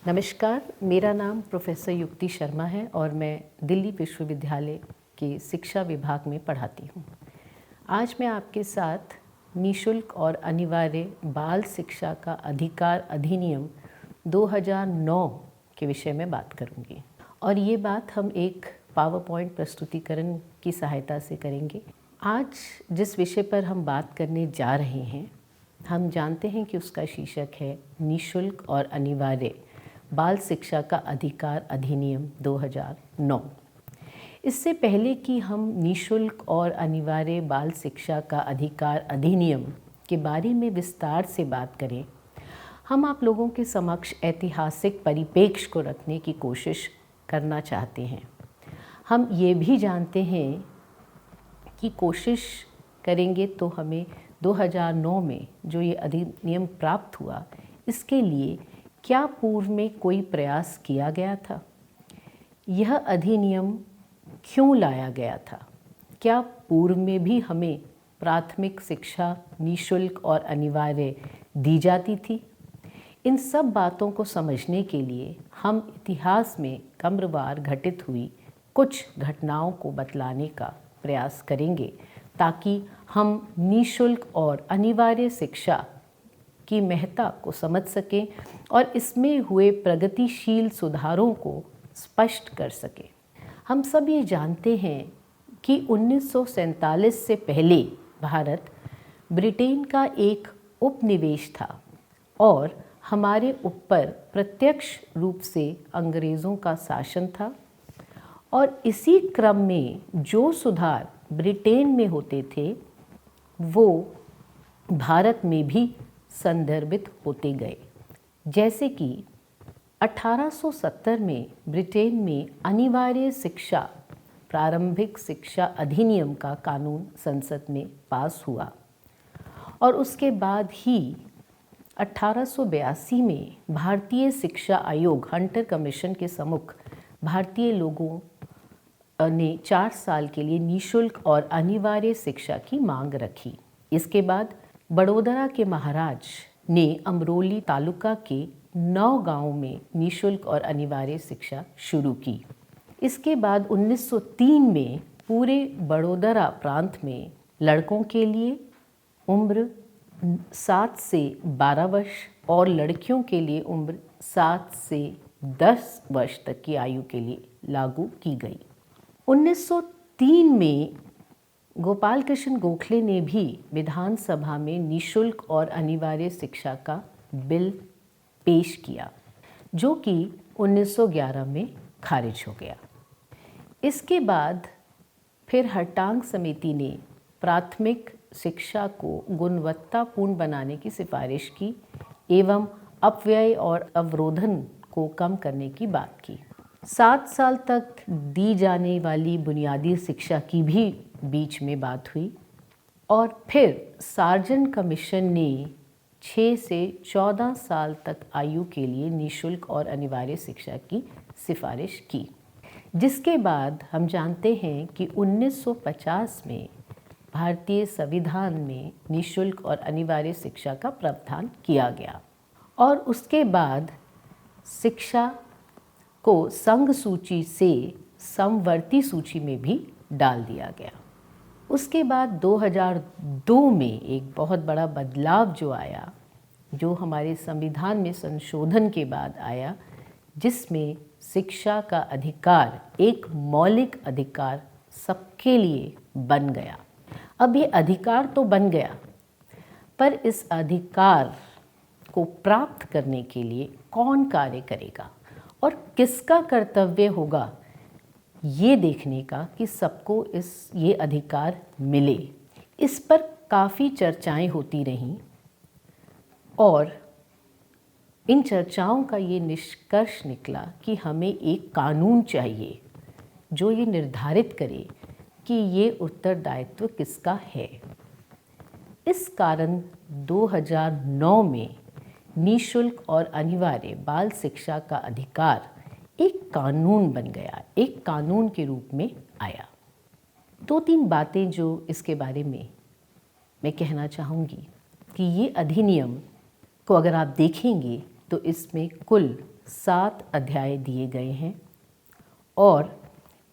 नमस्कार, मेरा नाम प्रोफेसर युक्ति शर्मा है और मैं दिल्ली विश्वविद्यालय के शिक्षा विभाग में पढ़ाती हूँ। आज मैं आपके साथ निःशुल्क और अनिवार्य बाल शिक्षा का अधिकार अधिनियम 2009 के विषय में बात करूँगी और ये बात हम एक पावर पॉइंट प्रस्तुतिकरण की सहायता से करेंगे। आज जिस विषय पर हम बात करने जा रहे हैं, हम जानते हैं कि उसका शीर्षक है निःशुल्क और अनिवार्य बाल शिक्षा का अधिकार अधिनियम 2009। इससे पहले कि हम निःशुल्क और अनिवार्य बाल शिक्षा का अधिकार अधिनियम के बारे में विस्तार से बात करें, हम आप लोगों के समक्ष ऐतिहासिक परिप्रेक्ष्य को रखने की कोशिश करना चाहते हैं। हम ये भी जानते हैं कि कोशिश करेंगे तो हमें 2009 में जो ये अधिनियम प्राप्त हुआ, इसके लिए क्या पूर्व में कोई प्रयास किया गया था? यह अधिनियम क्यों लाया गया था? क्या पूर्व में भी हमें प्राथमिक शिक्षा निःशुल्क और अनिवार्य दी जाती थी? इन सब बातों को समझने के लिए हम इतिहास में क्रमवार घटित हुई कुछ घटनाओं को बतलाने का प्रयास करेंगे, ताकि हम निःशुल्क और अनिवार्य शिक्षा की महत्ता को समझ सकें और इसमें हुए प्रगतिशील सुधारों को स्पष्ट कर सकें। हम सब ये जानते हैं कि 1947 से पहले भारत ब्रिटेन का एक उपनिवेश था और हमारे ऊपर प्रत्यक्ष रूप से अंग्रेज़ों का शासन था और इसी क्रम में जो सुधार ब्रिटेन में होते थे वो भारत में भी संदर्भित होते गए। जैसे कि 1870 में ब्रिटेन में अनिवार्य शिक्षा प्रारंभिक शिक्षा अधिनियम का कानून संसद में पास हुआ और उसके बाद ही 1882 में भारतीय शिक्षा आयोग हंटर कमीशन के सम्मुख भारतीय लोगों ने 4 साल के लिए निःशुल्क और अनिवार्य शिक्षा की मांग रखी। इसके बाद बड़ौदा के महाराज ने अमरोली तालुका के 9 गांवों में निःशुल्क और अनिवार्य शिक्षा शुरू की। इसके बाद 1903 में पूरे बड़ौदा प्रांत में लड़कों के लिए उम्र 7 से 12 वर्ष और लड़कियों के लिए उम्र 7 से 10 वर्ष तक की आयु के लिए लागू की गई। 1903 में गोपाल कृष्ण गोखले ने भी विधानसभा में निःशुल्क और अनिवार्य शिक्षा का बिल पेश किया, जो कि 1911 में खारिज हो गया। इसके बाद फिर हर्टांग समिति ने प्राथमिक शिक्षा को गुणवत्तापूर्ण बनाने की सिफारिश की एवं अपव्यय और अवरोधन को कम करने की बात की। 7 साल तक दी जाने वाली बुनियादी शिक्षा की भी बीच में बात हुई और फिर सार्जन कमीशन ने 6 से 14 साल तक आयु के लिए निःशुल्क और अनिवार्य शिक्षा की सिफारिश की। जिसके बाद हम जानते हैं कि 1950 में भारतीय संविधान में निःशुल्क और अनिवार्य शिक्षा का प्रावधान किया गया और उसके बाद शिक्षा को संघ सूची से समवर्ती सूची में भी डाल दिया गया। उसके बाद 2002 में एक बहुत बड़ा बदलाव जो आया, जो हमारे संविधान में संशोधन के बाद आया, जिसमें शिक्षा का अधिकार एक मौलिक अधिकार सबके लिए बन गया। अब ये अधिकार तो बन गया, पर इस अधिकार को प्राप्त करने के लिए कौन कार्य करेगा और किसका कर्तव्य होगा ये देखने का कि सबको ये अधिकार मिले। इस पर काफ़ी चर्चाएं होती रहीं और इन चर्चाओं का ये निष्कर्ष निकला कि हमें एक कानून चाहिए जो ये निर्धारित करे कि ये उत्तरदायित्व किसका है। इस कारण 2009 में निःशुल्क और अनिवार्य बाल शिक्षा का अधिकार एक कानून बन गया, एक कानून के रूप में आया। 2-3 बातें जो इसके बारे में मैं कहना चाहूँगी कि ये अधिनियम को अगर आप देखेंगे तो इसमें कुल 7 अध्याय दिए गए हैं और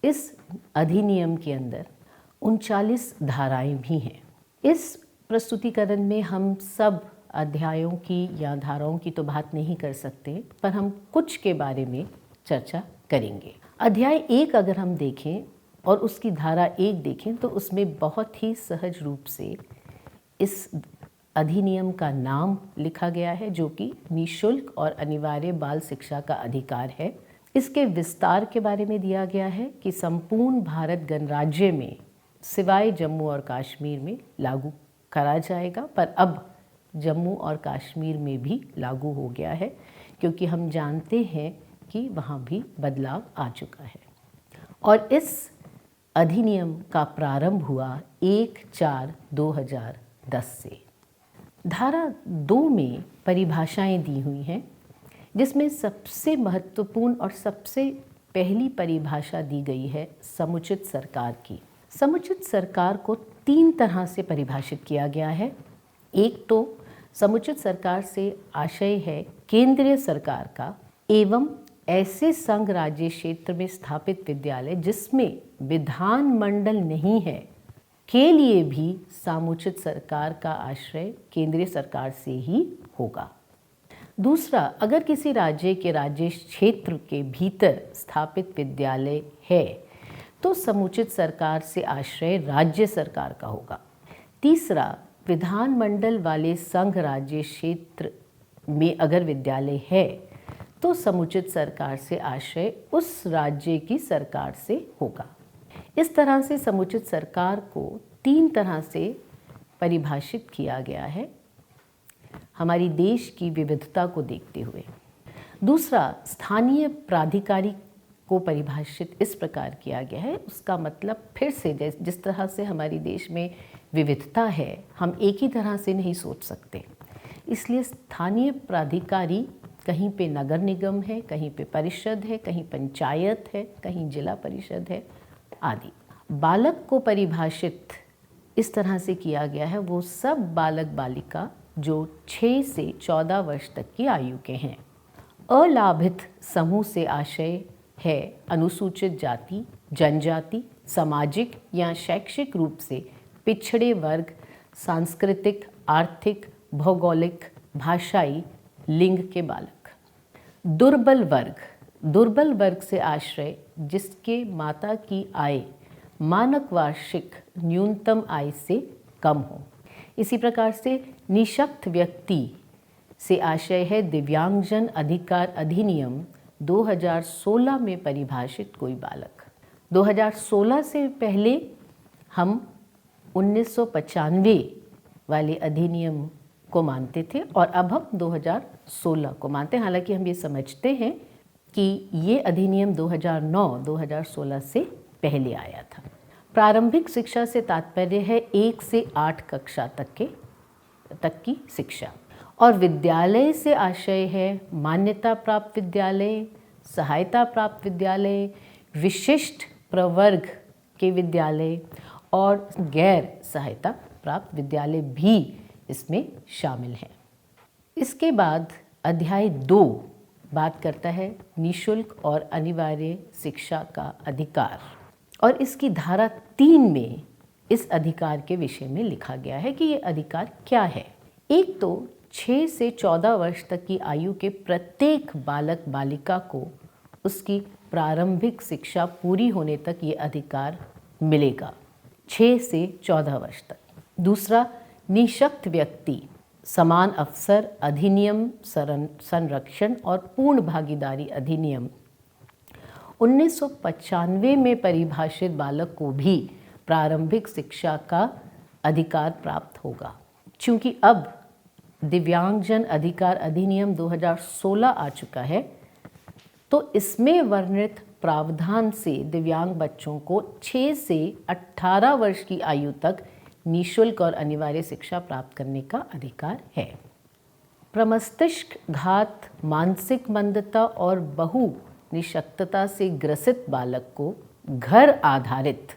इस अधिनियम के अंदर 39 धाराएं भी हैं। इस प्रस्तुतिकरण में हम सब अध्यायों की या धाराओं की तो बात नहीं कर सकते, पर हम कुछ के बारे में चर्चा करेंगे। अध्याय 1 अगर हम देखें और उसकी धारा 1 देखें तो उसमें बहुत ही सहज रूप से इस अधिनियम का नाम लिखा गया है, जो कि निःशुल्क और अनिवार्य बाल शिक्षा का अधिकार है। इसके विस्तार के बारे में दिया गया है कि संपूर्ण भारत गणराज्य में सिवाय जम्मू और कश्मीर में लागू करा जाएगा, पर अब जम्मू और कश्मीर में भी लागू हो गया है क्योंकि हम जानते हैं कि वहाँ भी बदलाव आ चुका है। और इस अधिनियम का प्रारंभ हुआ 1/4/2010 से। धारा 2 में परिभाषाएं दी हुई हैं, जिसमें सबसे महत्वपूर्ण और सबसे पहली परिभाषा दी गई है समुचित सरकार की। समुचित सरकार को 3 तरह से परिभाषित किया गया है। एक तो समुचित सरकार से आशय है केंद्रीय सरकार का एवं ऐसे संघ राज्य क्षेत्र में स्थापित विद्यालय जिसमें विधानमंडल नहीं है के लिए भी समुचित सरकार का आश्रय केंद्रीय सरकार से ही होगा। दूसरा, अगर किसी राज्य के राज्य क्षेत्र के भीतर स्थापित विद्यालय है तो समुचित सरकार से आश्रय राज्य सरकार का होगा। तीसरा, विधानमंडल वाले संघ राज्य क्षेत्र में अगर विद्यालय है तो समुचित सरकार से आश्रय उस राज्य की सरकार से होगा। इस तरह से समुचित सरकार को 3 तरह से परिभाषित किया गया है हमारी देश की विविधता को देखते हुए। दूसरा, स्थानीय प्राधिकारी को परिभाषित इस प्रकार किया गया है। उसका मतलब फिर से जिस तरह से हमारे देश में विविधता है, हम एक ही तरह से नहीं सोच सकते, इसलिए स्थानीय प्राधिकारी कहीं पे नगर निगम है, कहीं पे परिषद है, कहीं पंचायत है, कहीं जिला परिषद है आदि। बालक को परिभाषित इस तरह से किया गया है वो सब बालक बालिका जो 6 से 14 वर्ष तक की आयु के हैं। अलाभित समूह से आशय है अनुसूचित जाति, जनजाति, सामाजिक या शैक्षिक रूप से पिछड़े वर्ग, सांस्कृतिक, आर्थिक, भौगोलिक, भाषाई लिंग के बालक। दुर्बल वर्ग से आश्रय जिसके माता की आय मानक वार्षिक न्यूनतम आय से कम हो। इसी प्रकार से निःशक्त व्यक्ति से आशय है दिव्यांगजन अधिकार अधिनियम 2016 में परिभाषित कोई बालक। 2016 से पहले हम 1995 वाले अधिनियम को मानते थे और अब हम 2016 को मानते हैं। हालांकि हम ये समझते हैं कि ये अधिनियम 2009-2016 से पहले आया था। प्रारंभिक शिक्षा से तात्पर्य है 1 से 8 कक्षा तक की शिक्षा, और विद्यालय से आशय है मान्यता प्राप्त विद्यालय, सहायता प्राप्त विद्यालय, विशिष्ट प्रवर्ग के विद्यालय और गैर सहायता प्राप्त विद्यालय भी इसमें शामिल हैं। इसके बाद अध्याय 2 बात करता है निःशुल्क और अनिवार्य शिक्षा का अधिकार, और इसकी धारा 3 में इस अधिकार के विषय में लिखा गया है कि ये अधिकार क्या है। एक तो 6 से 14 वर्ष तक की आयु के प्रत्येक बालक बालिका को उसकी प्रारंभिक शिक्षा पूरी होने तक ये अधिकार मिलेगा, 6 से 14 वर्ष तक। दूसरा, निःशक्त व्यक्ति समान अवसर अधिनियम संरक्षण और पूर्ण भागीदारी अधिनियम 1995 में परिभाषित बालक को भी प्रारंभिक शिक्षा का अधिकार प्राप्त होगा। चूँकि अब दिव्यांगजन अधिकार अधिनियम 2016 आ चुका है, तो इसमें वर्णित प्रावधान से दिव्यांग बच्चों को 6 से 18 वर्ष की आयु तक निःशुल्क और अनिवार्य शिक्षा प्राप्त करने का अधिकार है। प्रमस्तिष्क घात, मानसिक मंदता और बहु निशक्तता से ग्रसित बालक को घर आधारित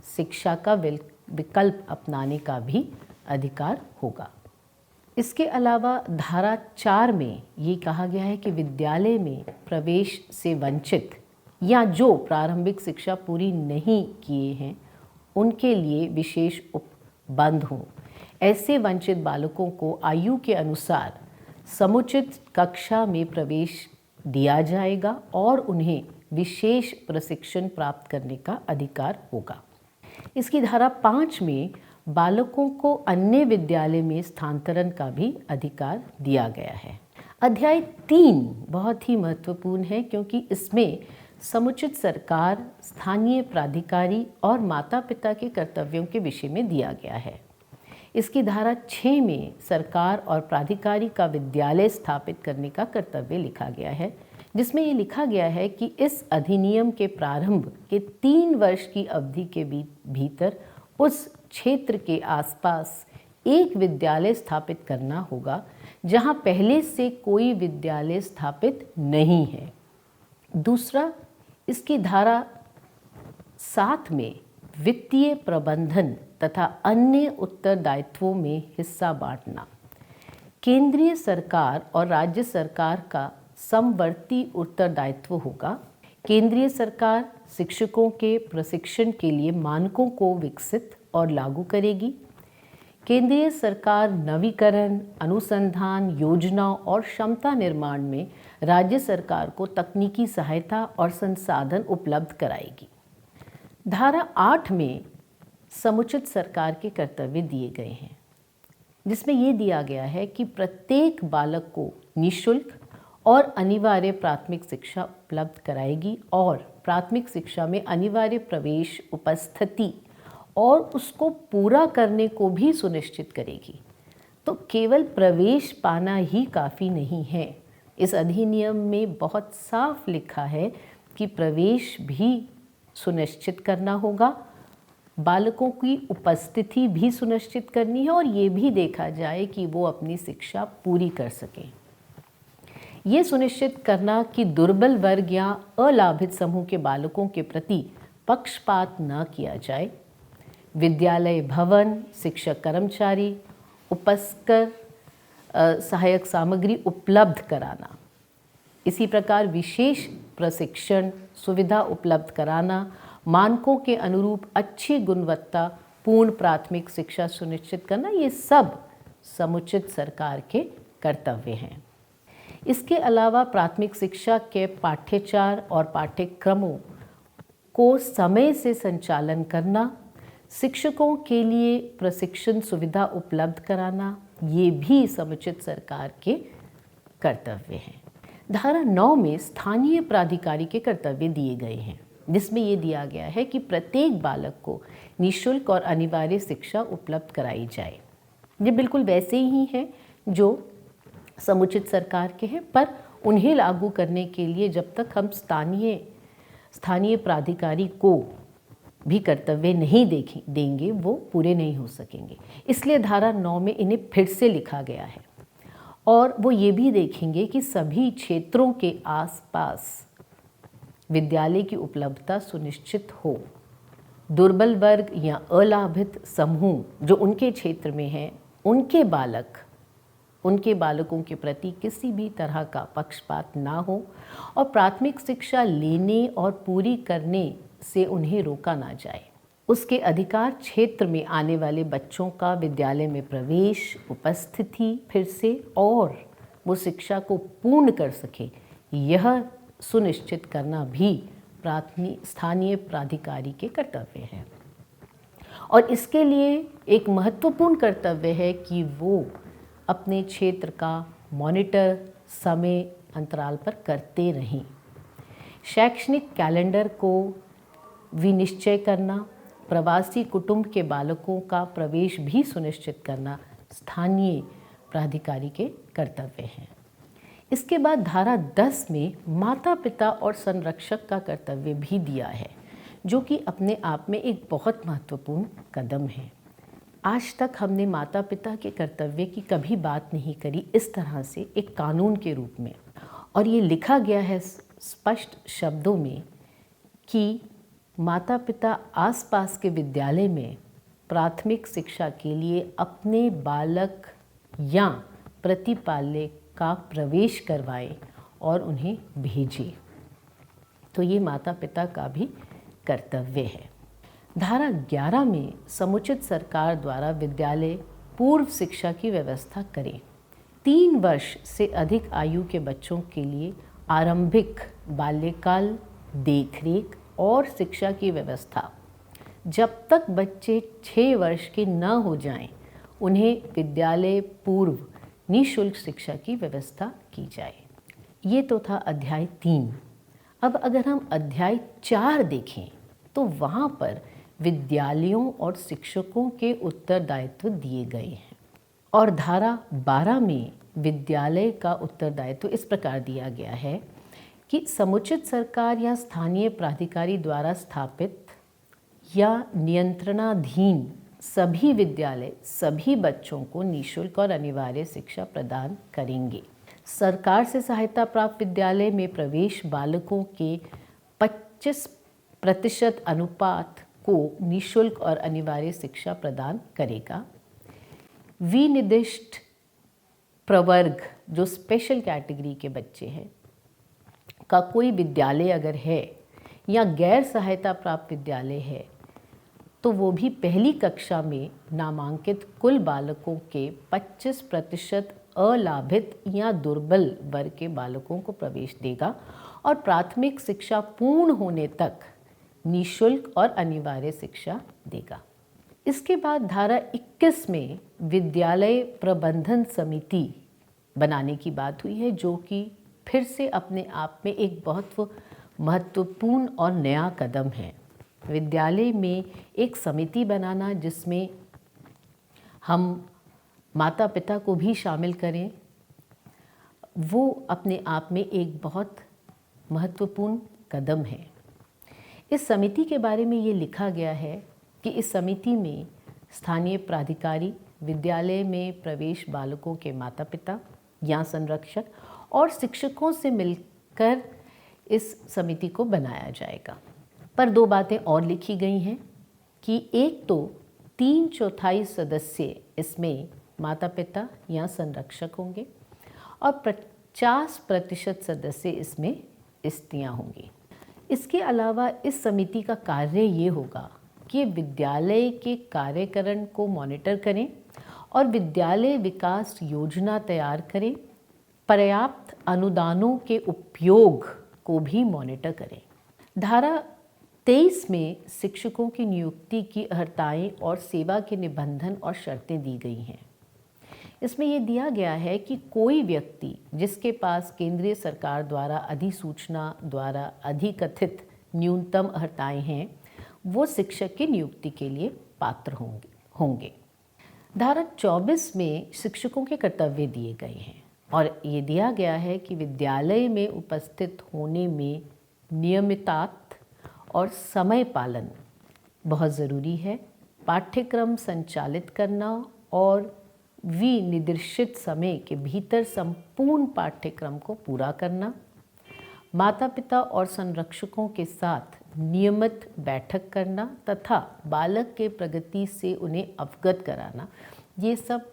शिक्षा का विकल्प अपनाने का भी अधिकार होगा। इसके अलावा धारा 4 में ये कहा गया है कि विद्यालय में प्रवेश से वंचित या जो प्रारंभिक शिक्षा पूरी नहीं किए हैं उनके लिए विशेष उपबंध हों। ऐसे वंचित बालकों को आयु के अनुसार समुचित कक्षा में प्रवेश दिया जाएगा और उन्हें विशेष प्रशिक्षण प्राप्त करने का अधिकार होगा। इसकी धारा 5 में बालकों को अन्य विद्यालय में स्थानांतरण का भी अधिकार दिया गया है। अध्याय 3 बहुत ही महत्वपूर्ण है क्योंकि इसमें समुचित सरकार, स्थानीय प्राधिकारी और माता पिता के कर्तव्यों के विषय में दिया गया है। इसकी धारा 6 में सरकार और प्राधिकारी का विद्यालय स्थापित करने का कर्तव्य लिखा गया है, जिसमें ये लिखा गया है कि इस अधिनियम के प्रारंभ के 3 वर्ष की अवधि के भीतर उस क्षेत्र के आसपास एक विद्यालय स्थापित करना होगा जहां पहले से कोई विद्यालय स्थापित नहीं है। दूसरा, इसकी धारा 7 में वित्तीय प्रबंधन तथा अन्य उत्तरदायित्वों में हिस्सा बांटना। केंद्रीय सरकार और राज्य सरकार का समवर्ती उत्तरदायित्व होगा। केंद्रीय सरकार शिक्षकों के प्रशिक्षण के लिए मानकों को विकसित और लागू करेगी। केंद्रीय सरकार नवीकरण, अनुसंधान, योजना और क्षमता निर्माण में राज्य सरकार को तकनीकी सहायता और संसाधन उपलब्ध कराएगी। धारा 8 में समुचित सरकार के कर्तव्य दिए गए हैं, जिसमें ये दिया गया है कि प्रत्येक बालक को निःशुल्क और अनिवार्य प्राथमिक शिक्षा उपलब्ध कराएगी और प्राथमिक शिक्षा में अनिवार्य प्रवेश, उपस्थिति और उसको पूरा करने को भी सुनिश्चित करेगी। तो केवल प्रवेश पाना ही काफ़ी नहीं है। इस अधिनियम में बहुत साफ लिखा है कि प्रवेश भी सुनिश्चित करना होगा, बालकों की उपस्थिति भी सुनिश्चित करनी है और ये भी देखा जाए कि वो अपनी शिक्षा पूरी कर सकें। ये सुनिश्चित करना कि दुर्बल वर्ग या अलाभित समूह के बालकों के प्रति पक्षपात न किया जाए। विद्यालय भवन, शिक्षक कर्मचारी, उपस्कर, सहायक सामग्री उपलब्ध कराना। इसी प्रकार विशेष प्रशिक्षण सुविधा उपलब्ध कराना, मानकों के अनुरूप अच्छी गुणवत्ता पूर्ण प्राथमिक शिक्षा सुनिश्चित करना, ये सब समुचित सरकार के कर्तव्य हैं। इसके अलावा प्राथमिक शिक्षा के पाठ्यक्रम और पाठ्यक्रमों को समय से संचालन करना, शिक्षकों के लिए प्रशिक्षण सुविधा उपलब्ध कराना, ये भी समुचित सरकार के कर्तव्य हैं। धारा 9 में स्थानीय प्राधिकारी के कर्तव्य दिए गए हैं, जिसमें ये दिया गया है कि प्रत्येक बालक को निःशुल्क और अनिवार्य शिक्षा उपलब्ध कराई जाए। ये बिल्कुल वैसे ही हैं जो समुचित सरकार के हैं, पर उन्हें लागू करने के लिए जब तक हम स्थानीय प्राधिकारी को भी कर्तव्य नहीं देंगे वो पूरे नहीं हो सकेंगे। इसलिए धारा 9 में इन्हें फिर से लिखा गया है और वो ये भी देखेंगे कि सभी क्षेत्रों के आसपास विद्यालय की उपलब्धता सुनिश्चित हो। दुर्बल वर्ग या अलाभित समूह जो उनके क्षेत्र में हैं, उनके बालकों के प्रति किसी भी तरह का पक्षपात ना हो और प्राथमिक शिक्षा लेने और पूरी करने से उन्हें रोका ना जाए। उसके अधिकार क्षेत्र में आने वाले बच्चों का विद्यालय में प्रवेश, उपस्थिति फिर से और वो शिक्षा को पूर्ण कर सके, यह सुनिश्चित करना भी स्थानीय प्राधिकारी के कर्तव्य है। और इसके लिए एक महत्वपूर्ण कर्तव्य है कि वो अपने क्षेत्र का मॉनिटर समय अंतराल पर करते रहें। शैक्षणिक कैलेंडर को विनिश्चय करना, प्रवासी कुटुंब के बालकों का प्रवेश भी सुनिश्चित करना स्थानीय प्राधिकारी के कर्तव्य हैं। इसके बाद धारा 10 में माता पिता और संरक्षक का कर्तव्य भी दिया है, जो कि अपने आप में एक बहुत महत्वपूर्ण कदम है। आज तक हमने माता पिता के कर्तव्य की कभी बात नहीं करी इस तरह से एक कानून के रूप में, और ये लिखा गया है स्पष्ट शब्दों में कि माता पिता आसपास के विद्यालय में प्राथमिक शिक्षा के लिए अपने बालक या प्रतिपाल्य का प्रवेश करवाएं और उन्हें भेजें। तो ये माता पिता का भी कर्तव्य है। धारा 11 में समुचित सरकार द्वारा विद्यालय पूर्व शिक्षा की व्यवस्था करें। 3 वर्ष से अधिक आयु के बच्चों के लिए आरंभिक बाल्यकाल देखरेख और शिक्षा की व्यवस्था, जब तक बच्चे 6 वर्ष के न हो जाएं, उन्हें विद्यालय पूर्व निःशुल्क शिक्षा की व्यवस्था की जाए। ये तो था अध्याय 3। अब अगर हम अध्याय 4 देखें तो वहाँ पर विद्यालयों और शिक्षकों के उत्तरदायित्व दिए गए हैं। और धारा 12 में विद्यालय का उत्तरदायित्व इस प्रकार दिया गया है कि समुचित सरकार या स्थानीय प्राधिकारी द्वारा स्थापित या नियंत्रणाधीन सभी विद्यालय सभी बच्चों को निःशुल्क और अनिवार्य शिक्षा प्रदान करेंगे। सरकार से सहायता प्राप्त विद्यालय में प्रवेश बालकों के 25% अनुपात को निःशुल्क और अनिवार्य शिक्षा प्रदान करेगा। विनिर्दिष्ट प्रवर्ग, जो स्पेशल कैटेगरी के बच्चे हैं, का कोई विद्यालय अगर है या गैर सहायता प्राप्त विद्यालय है, तो वो भी पहली कक्षा में नामांकित कुल बालकों के 25% अलाभित या दुर्बल वर्ग के बालकों को प्रवेश देगा और प्राथमिक शिक्षा पूर्ण होने तक निःशुल्क और अनिवार्य शिक्षा देगा। इसके बाद धारा 21 में विद्यालय प्रबंधन समिति बनाने की बात हुई है, जो कि फिर से अपने आप में एक बहुत महत्वपूर्ण और नया कदम है। विद्यालय में एक समिति बनाना जिसमें हम माता पिता को भी शामिल करें, वो अपने आप में एक बहुत महत्वपूर्ण कदम है। इस समिति के बारे में ये लिखा गया है कि इस समिति में स्थानीय प्राधिकारी, विद्यालय में प्रवेश बालकों के माता पिता या संरक्षक और शिक्षकों से मिलकर इस समिति को बनाया जाएगा। पर 2 बातें और लिखी गई हैं कि एक तो 3/4 सदस्य इसमें माता पिता या संरक्षक होंगे और 50% सदस्य इसमें स्त्रियां होंगी। इसके अलावा इस समिति का कार्य ये होगा कि विद्यालय के कार्यकरण को मॉनिटर करें और विद्यालय विकास योजना तैयार करें, पर्याप्त अनुदानों के उपयोग को भी मॉनिटर करें। धारा 23 में शिक्षकों की नियुक्ति की अर्हताएं और सेवा के निबंधन और शर्तें दी गई हैं। इसमें यह दिया गया है कि कोई व्यक्ति जिसके पास केंद्रीय सरकार द्वारा अधिसूचना द्वारा अधिकथित न्यूनतम अर्हताएं हैं, वो शिक्षक की नियुक्ति के लिए पात्र होंगे। धारा 24 में शिक्षकों के कर्तव्य दिए गए हैं और ये दिया गया है कि विद्यालय में उपस्थित होने में नियमितता और समय पालन बहुत ज़रूरी है। पाठ्यक्रम संचालित करना और विनिर्दिष्ट समय के भीतर संपूर्ण पाठ्यक्रम को पूरा करना, माता पिता और संरक्षकों के साथ नियमित बैठक करना तथा बालक के प्रगति से उन्हें अवगत कराना, ये सब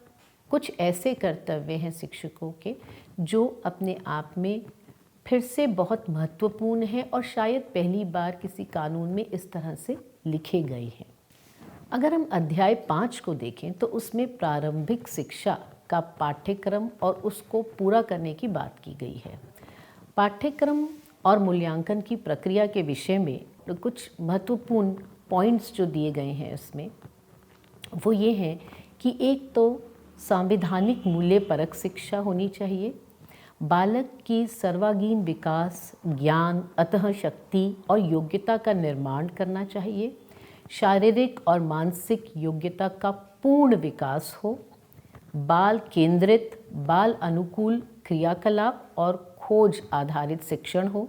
कुछ ऐसे कर्तव्य हैं शिक्षकों के जो अपने आप में फिर से बहुत महत्वपूर्ण है और शायद पहली बार किसी कानून में इस तरह से लिखे गए हैं। अगर हम अध्याय 5 को देखें तो उसमें प्रारंभिक शिक्षा का पाठ्यक्रम और उसको पूरा करने की बात की गई है। पाठ्यक्रम और मूल्यांकन की प्रक्रिया के विषय में कुछ महत्वपूर्ण पॉइंट्स जो दिए गए हैं इसमें वो ये हैं कि एक तो संवैधानिक मूल्य परक शिक्षा होनी चाहिए, बालक की सर्वांगीण विकास, ज्ञान, अंतःशक्ति और योग्यता का निर्माण करना चाहिए, शारीरिक और मानसिक योग्यता का पूर्ण विकास हो, बाल केंद्रित, बाल अनुकूल क्रियाकलाप और खोज आधारित शिक्षण हो।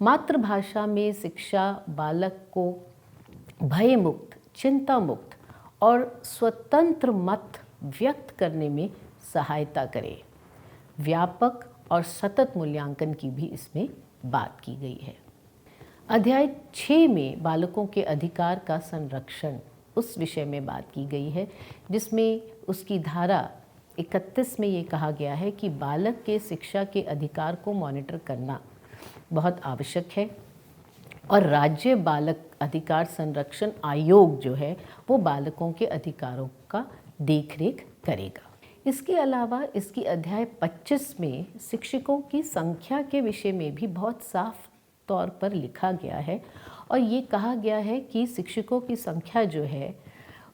मातृभाषा में शिक्षा बालक को भय मुक्त, चिंता मुक्त और स्वतंत्र मत व्यक्त करने में सहायता करे। व्यापक और सतत मूल्यांकन की भी इसमें बात की गई है। अध्याय 6 में बालकों के अधिकार का संरक्षण उस विषय में बात की गई है, जिसमें उसकी धारा 31 में ये कहा गया है कि बालक के शिक्षा के अधिकार को मॉनिटर करना बहुत आवश्यक है और राज्य बालक अधिकार संरक्षण आयोग जो है वो बालकों के अधिकारों का देखरेख करेगा। इसके अलावा इसकी अध्याय 25 में शिक्षकों की संख्या के विषय में भी बहुत साफ तौर पर लिखा गया है और ये कहा गया है कि शिक्षकों की संख्या जो है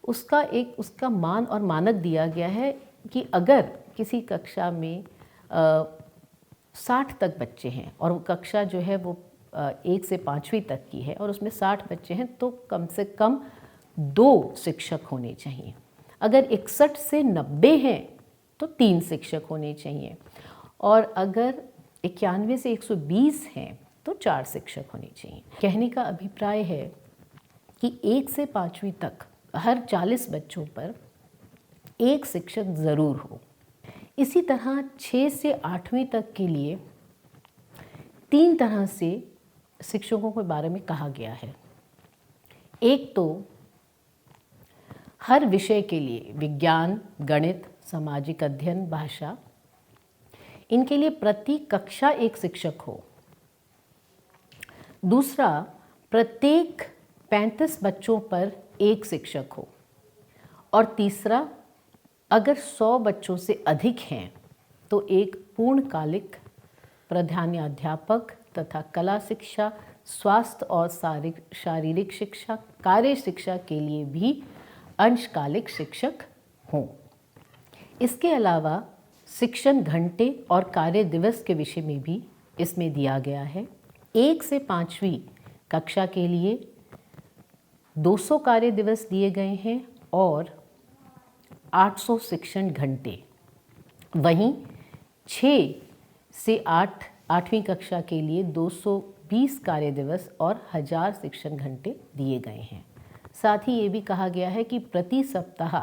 उसका मान और मानक दिया गया है कि अगर किसी कक्षा में 60 तक बच्चे हैं और वो कक्षा जो है वो 1 से 5वीं तक की है और उसमें 60 बच्चे हैं तो कम से कम 2 शिक्षक होने चाहिए। अगर 61 से 90 हैं तो 3 शिक्षक होने चाहिए और अगर 91 से 120 हैं तो 4 शिक्षक होने चाहिए। कहने का अभिप्राय है कि 1 से 5वीं तक हर 40 बच्चों पर 1 शिक्षक ज़रूर हो। इसी तरह 6 से 8वीं तक के लिए 3 तरह से शिक्षकों के बारे में कहा गया है। एक तो हर विषय के लिए विज्ञान, गणित, सामाजिक अध्ययन, भाषा, इनके लिए प्रति कक्षा 1 शिक्षक हो। दूसरा, प्रत्येक 35 बच्चों पर 1 शिक्षक हो। और तीसरा, अगर 100 बच्चों से अधिक हैं तो एक पूर्णकालिक प्रधानाध्यापक तथा कला शिक्षा, स्वास्थ्य और शारीरिक शिक्षा, कार्य शिक्षा के लिए भी अंशकालिक शिक्षक हों। इसके अलावा शिक्षण घंटे और कार्य दिवस के विषय में भी इसमें दिया गया है। 1 से 5वीं कक्षा के लिए 200 कार्य दिवस दिए गए हैं और 800 शिक्षण घंटे। वहीं 6 से 8वीं कक्षा के लिए 220 कार्य दिवस और 1000 शिक्षण घंटे दिए गए हैं। साथ ही ये भी कहा गया है कि प्रति सप्ताह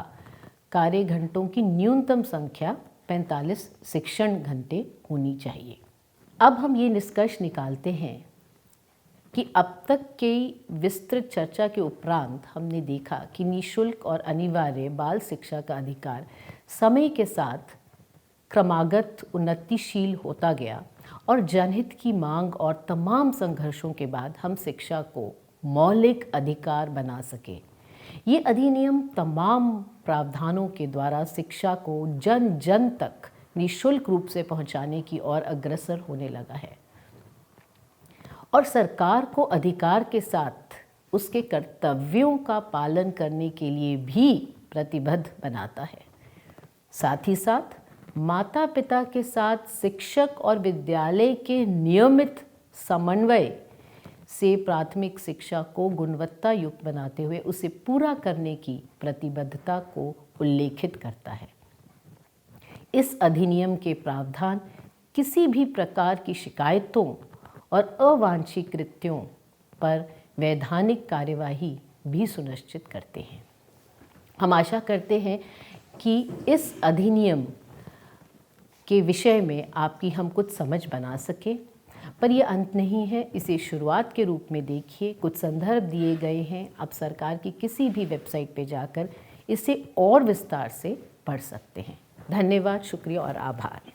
कार्य घंटों की न्यूनतम संख्या 45 शिक्षण घंटे होनी चाहिए। अब हम ये निष्कर्ष निकालते हैं कि अब तक की विस्तृत चर्चा के उपरांत हमने देखा कि निःशुल्क और अनिवार्य बाल शिक्षा का अधिकार समय के साथ क्रमागत उन्नतिशील होता गया और जनहित की मांग और तमाम संघर्षों के बाद हम शिक्षा को मौलिक अधिकार बना सके। ये अधिनियम तमाम प्रावधानों के द्वारा शिक्षा को जन जन तक निःशुल्क रूप से पहुंचाने की ओर अग्रसर होने लगा है और सरकार को अधिकार के साथ उसके कर्तव्यों का पालन करने के लिए भी प्रतिबद्ध बनाता है। साथ ही साथ माता पिता के साथ शिक्षक और विद्यालय के नियमित समन्वय से प्राथमिक शिक्षा को गुणवत्ता युक्त बनाते हुए उसे पूरा करने की प्रतिबद्धता को उल्लेखित करता है। इस अधिनियम के प्रावधान किसी भी प्रकार की शिकायतों और अवांछित कृत्यों पर वैधानिक कार्यवाही भी सुनिश्चित करते हैं। हम आशा करते हैं कि इस अधिनियम के विषय में आपकी हम कुछ समझ बना सके, पर यह अंत नहीं है। इसे शुरुआत के रूप में देखिए, कुछ संदर्भ दिए गए हैं। आप सरकार की किसी भी वेबसाइट पे जाकर इसे और विस्तार से पढ़ सकते हैं। धन्यवाद, शुक्रिया और आभार।